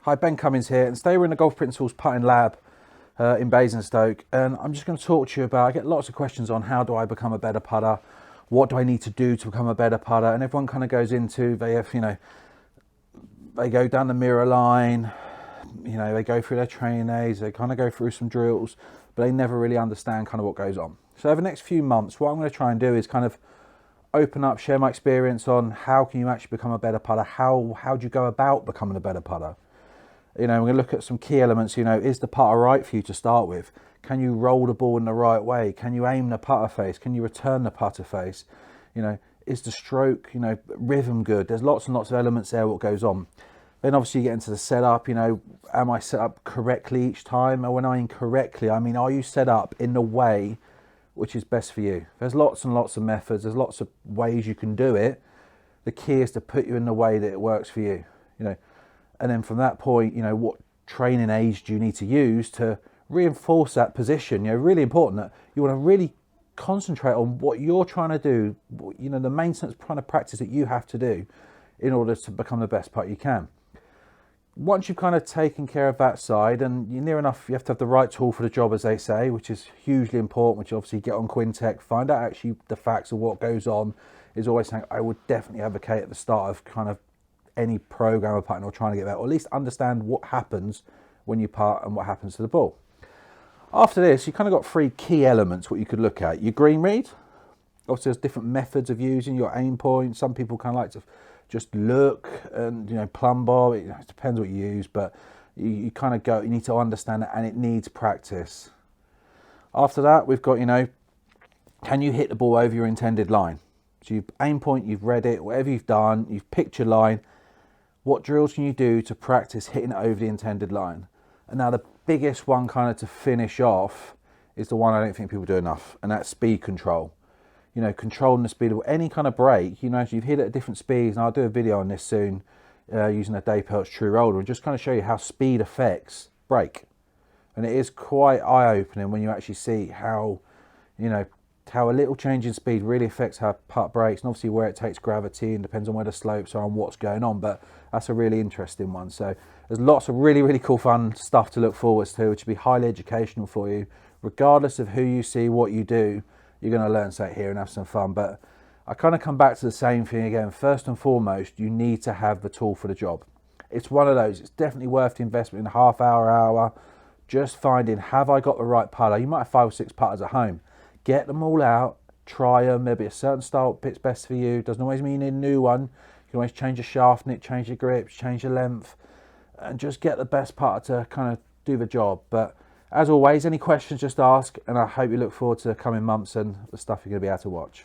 Hi, Ben Cummings here, and today we're in the Golf Principles putting lab in Basingstoke, and I'm just going to talk to you about, I get lots of questions on how do I become a better putter, what do I need to do to become a better putter, and everyone kind of goes into, they have, they go down the mirror line, they go through their training aids, they kind of go through some drills, but they never really understand kind of what goes on. So over the next few months, what I'm going to try and do is kind of open up, share my experience on how can you actually become a better putter, how do you go about becoming a better putter. We're going to look at some key elements. Is the putter right for you to start with? Can you roll the ball in the right way? Can you aim the putter face? Can you return the putter face? Is the stroke, rhythm good? There's lots and lots of elements there what goes on. Then obviously you get into the setup, am I set up correctly each time? And when I mean correctly, I mean, are you set up in the way which is best for you? There's lots and lots of methods. There's lots of ways you can do it. The key is to put you in the way that it works for you, And then from that point, what training aids do you need to use to reinforce that position? Really important that you want to really concentrate on what you're trying to do, the maintenance kind of practice that you have to do in order to become the best putter you can. Once you've kind of taken care of that side, and you're near enough, you have to have the right tool for the job, as they say, which is hugely important, which obviously get on Quintech, find out actually the facts of what goes on, is always something I would definitely advocate at the start of kind of any program of putting or trying to get that, or at least understand what happens when you putt and what happens to the ball. After this, you kind of got three key elements what you could look at. Your green read. Obviously there's different methods of using your aim point. Some people kind of like to just look and plumb bob. It depends what you use, but you kind of go, you need to understand it, and it needs practice. After that, we've got, can you hit the ball over your intended line? So you've aim point, you've read it, whatever you've done, you've picked your line. What drills can you do to practice hitting it over the intended line? And now the biggest one kind of to finish off is the one I don't think people do enough, and that's speed control. Controlling the speed of any kind of break, as you've hit it at different speeds, and I'll do a video on this soon using a Day Pelt's True Roller, and just kind of show you how speed affects break. And it is quite eye-opening when you actually see how, how a little change in speed really affects how putt breaks, and obviously where it takes gravity and depends on where the slopes are and what's going on, but that's a really interesting one. So there's lots of really, really cool fun stuff to look forward to, which will be highly educational for you. Regardless of who you see, what you do, you're going to learn something here and have some fun. But I kind of come back to the same thing again. First and foremost, you need to have the tool for the job. It's one of those, it's definitely worth the investment in a half hour, just finding, have I got the right putter? You might have 5 or 6 putters at home. Get them all out, try them. There'll be a certain style that fits best for you. Doesn't always mean you need a new one. You can always change your shaft in it, change your grips, change your length, and just get the best putter to kind of do the job. But as always, any questions, just ask, and I hope you look forward to the coming months and the stuff you're going to be able to watch.